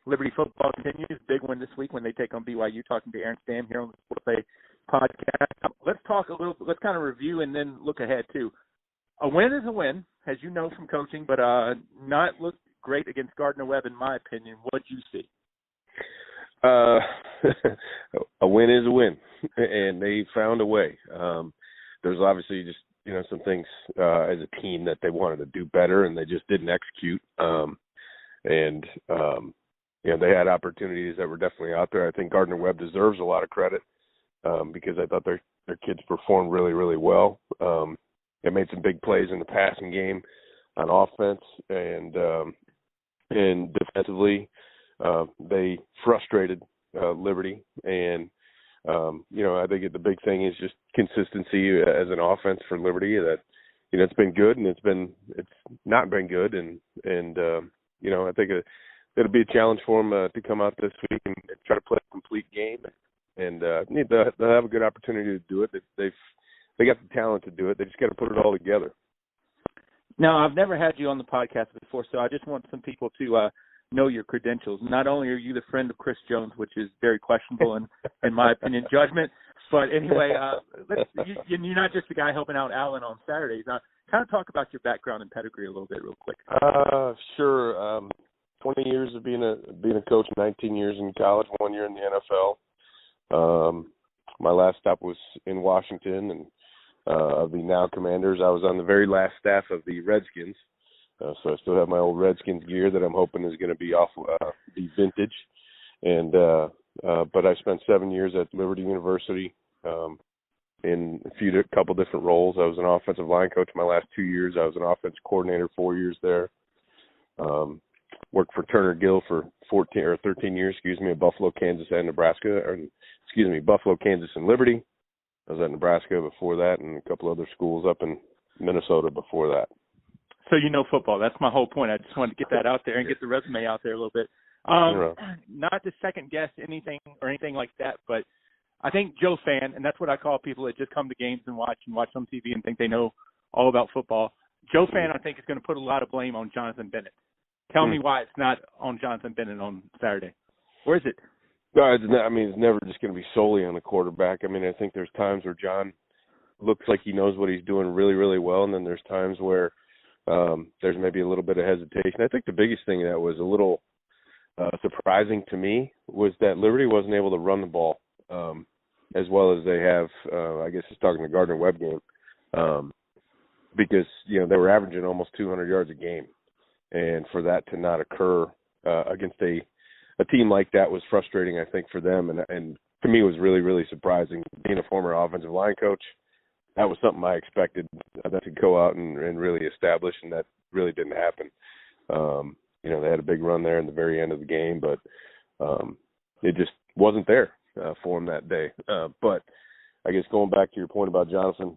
Liberty football continues. Big one this week when they take on BYU. Talking to Aaron Stamm here on the Sports Play podcast. Let's kind of review and then look ahead too. A win is a win, as you know from coaching, but not look great against Gardner-Webb, in my opinion. What did you see? A win is a win, and they found a way. There's obviously just some things as a team that they wanted to do better, and they just didn't execute. They had opportunities that were definitely out there. I think Gardner-Webb deserves a lot of credit because I thought their kids performed really, really well. They made some big plays in the passing game on offense, and defensively they frustrated Liberty. And I think the big thing is just consistency as an offense for Liberty. That it's been good and it's not been good, and I think it'll be a challenge for them to come out this week and try to play a complete game, and they'll have a good opportunity to do it. They got the talent to do it. They just got to put it all together. Now, I've never had you on the podcast before, so I just want some people to know your credentials. Not only are you the friend of Chris Jones, which is very questionable in my opinion, judgment, but anyway, you're not just the guy helping out Alan on Saturdays. Kind of talk about your background and pedigree a little bit real quick. Sure. 20 years of being a coach, 19 years in college, 1 year in the NFL. My last stop was in Washington, and of the now Commanders. I was on the very last staff of the Redskins, so I still have my old Redskins gear that I'm hoping is going to be off the vintage. And but I spent 7 years at Liberty University in a couple different roles. I was an offensive line coach my last 2 years. I was an offense coordinator 4 years there. Worked for Turner Gill for 13 years, at Buffalo, Kansas, and Nebraska. Buffalo, Kansas, and Liberty. I was at Nebraska before that, and a couple other schools up in Minnesota before that. So you know football. That's my whole point. I just wanted to get that out there and get the resume out there a little bit. Not to second guess anything like that, but I think Joe fan, and that's what I call people that just come to games and watch on TV and think they know all about football. Joe fan, I think, is going to put a lot of blame on Jonathan Bennett. Tell me why it's not on Jonathan Bennett on Saturday. Or is it? No, it's never just going to be solely on the quarterback. I think there's times where John looks like he knows what he's doing really, really well, and then there's times where there's maybe a little bit of hesitation. I think the biggest thing that was a little surprising to me was that Liberty wasn't able to run the ball as well as they have. I guess it's talking the Gardner-Webb game because they were averaging almost 200 yards a game, and for that to not occur against a team like that was frustrating, I think, for them, and to me it was really, really surprising. Being a former offensive line coach, that was something I expected that to go out and really establish, and that really didn't happen. They had a big run there in the very end of the game, but it just wasn't there for them that day. But I guess going back to your point about Jonathan,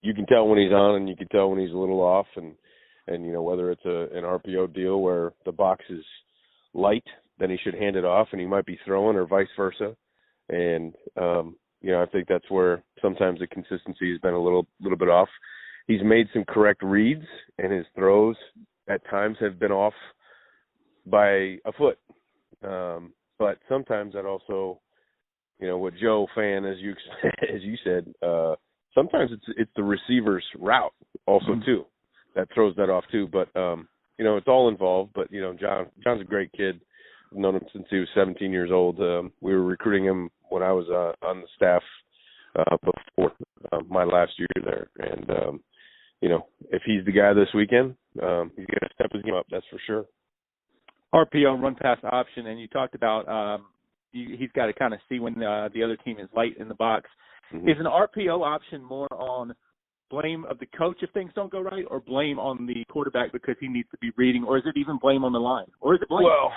you can tell when he's on and you can tell when he's a little off, and whether it's an RPO deal where the box is light, then he should hand it off and he might be throwing, or vice versa. And I think that's where sometimes the consistency has been a little bit off. He's made some correct reads, and his throws at times have been off by a foot. But sometimes that also, what Joe fan, as you said, sometimes it's the receiver's route also too that throws that off too. But it's all involved. But John's a great kid. I've known him since he was 17 years old. We were recruiting him when I was on the staff before my last year there. And, if he's the guy this weekend, he's going to step his game up, that's for sure. RPO, run pass option, and you talked about he's got to kind of see when the other team is light in the box. Mm-hmm. Is an RPO option more on blame of the coach if things don't go right, or blame on the quarterback because he needs to be reading, or is it even blame on the line? Or is it blame? Well,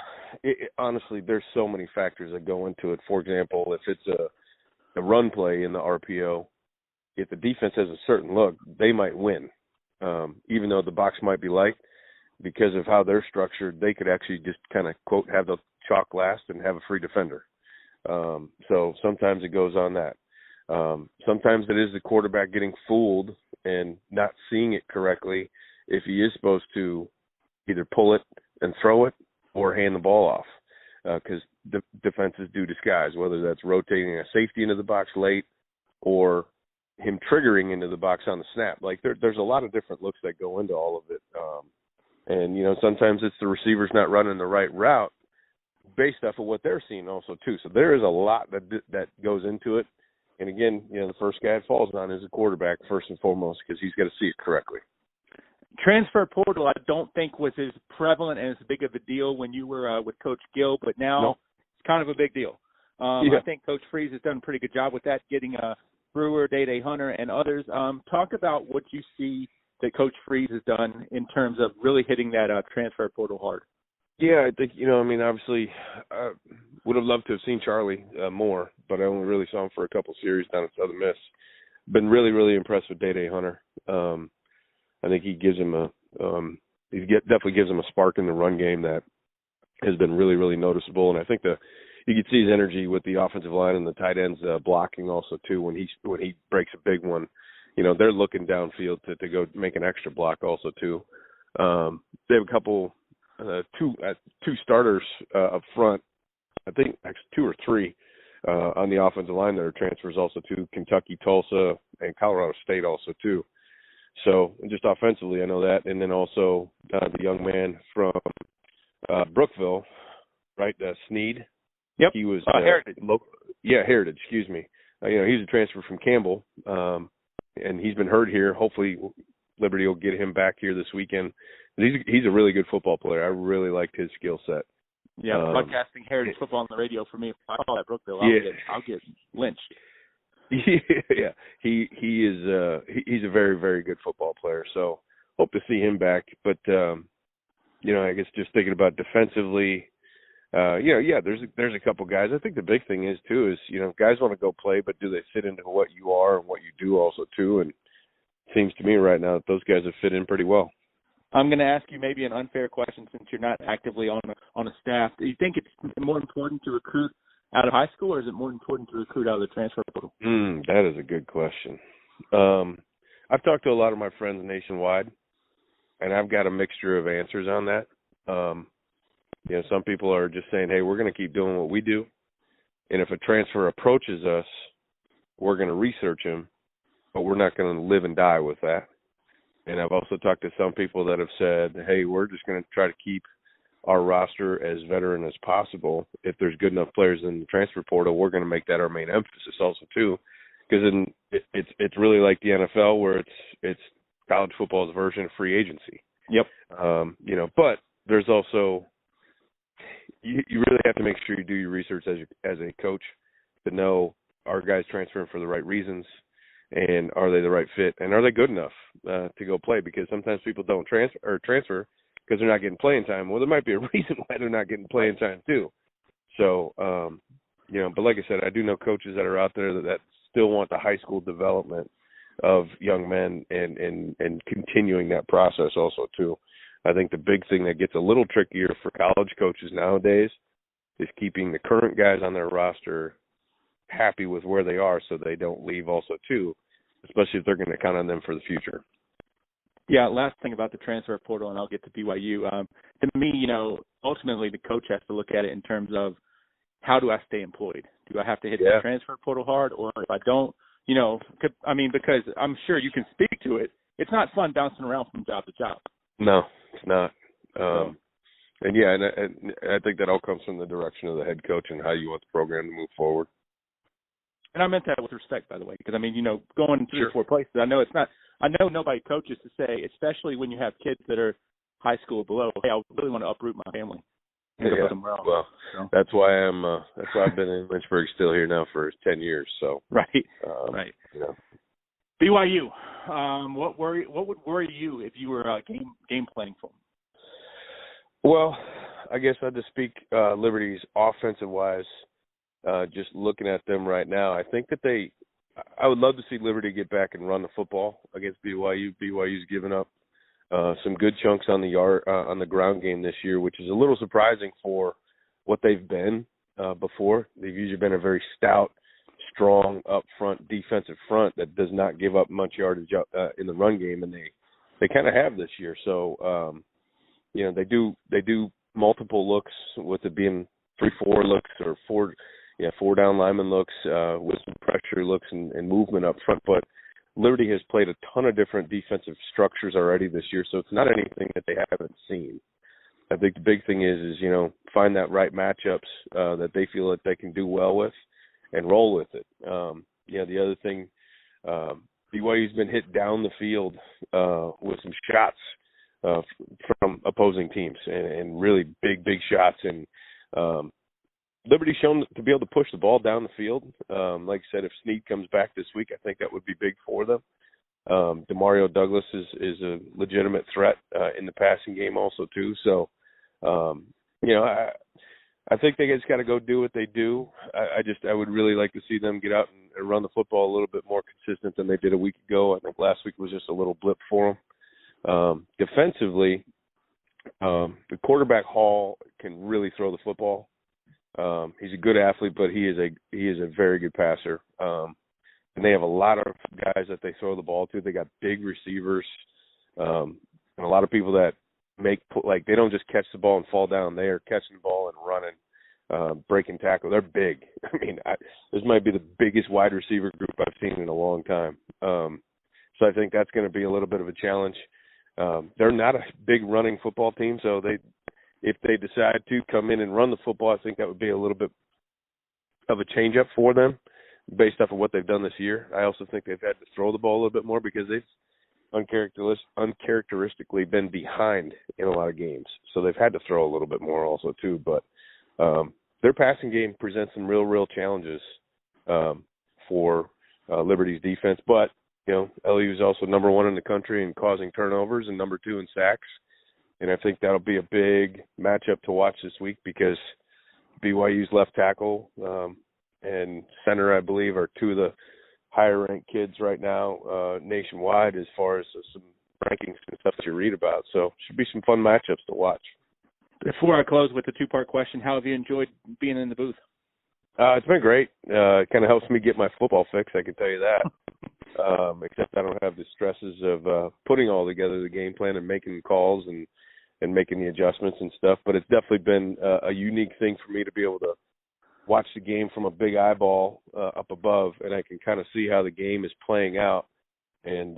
honestly, there's so many factors that go into it. For example, if it's a run play in the RPO, if the defense has a certain look, they might win. Even though the box might be light, because of how they're structured, they could actually just kind of, quote, have the chalk last and have a free defender. So sometimes it goes on that. Sometimes it is the quarterback getting fooled and not seeing it correctly if he is supposed to either pull it and throw it, or hand the ball off, because defenses do disguise, whether that's rotating a safety into the box late or him triggering into the box on the snap. Like there's a lot of different looks that go into all of it. And, sometimes it's the receivers not running the right route based off of what they're seeing also too. So there is a lot that goes into it. And again, the first guy it falls on is the quarterback first and foremost, because he's got to see it correctly. Transfer portal, I don't think was as prevalent and as big of a deal when you were with Coach Gill, but now it's kind of a big deal. I think Coach Freeze has done a pretty good job with that, getting Brewer, Day Hunter, and others. Talk about what you see that Coach Freeze has done in terms of really hitting that transfer portal hard. Yeah, I think, obviously would have loved to have seen Charlie more, but I only really saw him for a couple series down at Southern Miss. Been really, really impressed with Day Hunter. I think he gives him definitely gives him a spark in the run game that has been really, really noticeable. And I think you can see his energy with the offensive line and the tight ends blocking also too. When he breaks a big one, they're looking downfield to go make an extra block also too. They have a couple. Two starters up front, I think actually 2 or 3 on the offensive line that are transfers also to Kentucky, Tulsa, and Colorado State also too. So just offensively, I know that. And then also the young man from Brookville, right, Sneed. Yep. He was Heritage. Heritage. Excuse me. He's a transfer from Campbell, and he's been hurt here. Hopefully, Liberty will get him back here this weekend. He's a really good football player. I really liked his skill set. Yeah, broadcasting Heritage football on the radio for me. If I call that Brookville, I'll get lynched. Yeah, he's a very, very good football player. So hope to see him back. But I guess just thinking about defensively, there's a couple guys. I think the big thing is too is guys want to go play, but do they fit into what you are and what you do also too? And it seems to me right now that those guys have fit in pretty well. I'm going to ask you maybe an unfair question since you're not actively on a staff. Do you think it's more important to recruit out of high school, or is it more important to recruit out of the transfer portal? That is a good question. I've talked to a lot of my friends nationwide, and I've got a mixture of answers on that. Some people are just saying, hey, we're going to keep doing what we do, and if a transfer approaches us, we're going to research him, but we're not going to live and die with that. And I've also talked to some people that have said, hey, we're just going to try to keep our roster as veteran as possible. If there's good enough players in the transfer portal, we're going to make that our main emphasis also too, because it's really like the NFL where it's college football's version of free agency. Yep. But there's also you really have to make sure you do your research as a coach to know, are guys transferring for the right reasons, and are they the right fit, and are they good enough to go play? Because sometimes people don't transfer because they're not getting playing time. Well, there might be a reason why they're not getting playing time too. So, but like I said, I do know coaches that are out there that still want the high school development of young men and continuing that process also too. I think the big thing that gets a little trickier for college coaches nowadays is keeping the current guys on their roster happy with where they are so they don't leave also too, especially if they're going to count on them for the future. Yeah, last thing about the transfer portal, and I'll get to BYU. To me, ultimately the coach has to look at it in terms of, how do I stay employed? Do I have to hit the transfer portal hard? Or if I don't, because I'm sure you can speak to it. It's not fun bouncing around from job to job. No, it's not. And I think that all comes from the direction of the head coach and how you want the program to move forward. And I meant that with respect, by the way, because going 3 or 4 places, I know nobody coaches to say, especially when you have kids that are high school below, hey, I really want to uproot my family and go somewhere else. Well, so. That's why I've been in Lynchburg, still here now for 10 years. So right. BYU, what would worry you if you were game planning for them? Well, I guess I'd just speak Liberty's offensive wise. Just looking at them right now, I think that I would love to see Liberty get back and run the football against BYU. BYU's given up some good chunks on the ground game this year, which is a little surprising for what they've been before. They've usually been a very stout, strong up front defensive front that does not give up much yardage in the run game, and they kind of have this year. So they do multiple looks, with it being 3-4 looks or four down lineman looks, with some pressure looks and movement up front. But Liberty has played a ton of different defensive structures already this year, so it's not anything that they haven't seen. I think the big thing is find that right matchups that they feel that they can do well with and roll with it. The other thing, BYU's been hit down the field with some shots from opposing teams and really big shots. And Liberty's shown to be able to push the ball down the field. Like I said, if Snead comes back this week, I think that would be big for them. Demario Douglas is a legitimate threat in the passing game also too. So, I think they just got to go do what they do. I would really like to see them get out and run the football a little bit more consistent than they did a week ago. I think last week was just a little blip for them. Defensively, the quarterback Hall can really throw the football. He's a good athlete, but he is a very good passer. And they have a lot of guys that they throw the ball to. They got big receivers, and a lot of people that they don't just catch the ball and fall down. They are catching the ball and running, breaking tackle. They're big. I mean, this might be the biggest wide receiver group I've seen in a long time. So I think that's going to be a little bit of a challenge. They're not a big running football team, so if they decide to come in and run the football, I think that would be a little bit of a change up for them based off of what they've done this year. I also think they've had to throw the ball a little bit more because they've uncharacteristically been behind in a lot of games. So they've had to throw a little bit more also too. But their passing game presents some real challenges for Liberty's defense. But, LU is also number 1 in the country in causing turnovers and number 2 in sacks. And I think that'll be a big matchup to watch this week because BYU's left tackle and center, I believe, are 2 of the higher-ranked kids right now nationwide as far as some rankings and stuff that you read about. So should be some fun matchups to watch. Before I close with the 2-part question, how have you enjoyed being in the booth? It's been great. It kind of helps me get my football fix, I can tell you that. Except I don't have the stresses of putting all together the game plan and making calls and making the adjustments and stuff. But it's definitely been a unique thing for me to be able to watch the game from a big eyeball up above, and I can kind of see how the game is playing out. And,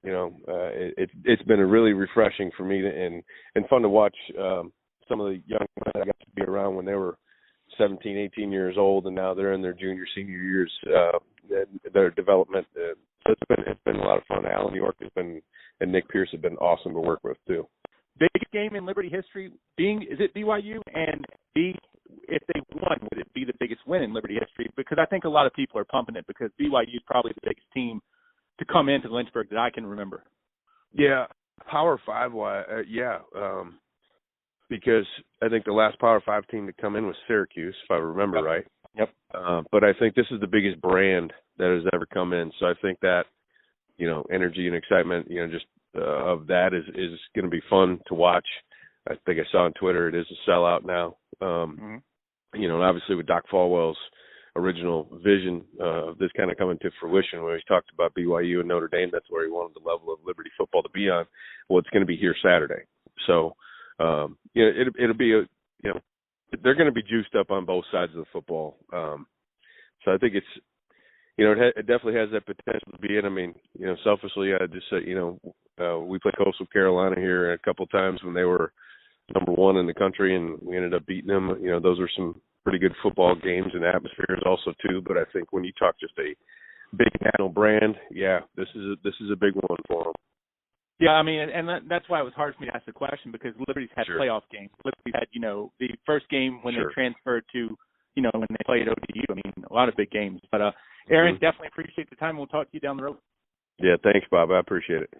it's been a really refreshing for me and fun to watch some of the young men I got to be around when they were 17, 18 years old, and now they're in their junior, senior years, their development. So it's been a lot of fun. Alan York and Nick Pierce have been awesome to work with too. Biggest game in Liberty history is it BYU? And B, if they won, would it be the biggest win in Liberty history? Because I think a lot of people are pumping it because BYU is probably the biggest team to come into Lynchburg that I can remember. Yeah, Power 5, because I think the last Power 5 team to come in was Syracuse, if I remember right. Yep. But I think this is the biggest brand that has ever come in. So I think that, energy and excitement, just of that is going to be fun to watch. I think I saw on Twitter it is a sellout now. And obviously with Doc Falwell's original vision of this kind of coming to fruition, where he talked about BYU and Notre Dame, that's where he wanted the level of Liberty football to be on. Well, it's going to be here Saturday. So, it'll be they're going to be juiced up on both sides of the football. So I think it's, it definitely has that potential to be in. I mean, selfishly, I just say, we played Coastal Carolina here a couple times when they were number 1 in the country, and we ended up beating them. Those were some pretty good football games and atmospheres also too. But I think when you talk just a big national brand, this is a big one for them. Yeah, I mean, and that's why it was hard for me to ask the question because Liberty's had playoff games. Liberty had, the first game when they transferred to, when they played ODU. I mean, a lot of big games. But, Aaron, definitely appreciate the time. We'll talk to you down the road. Yeah, thanks, Bob. I appreciate it.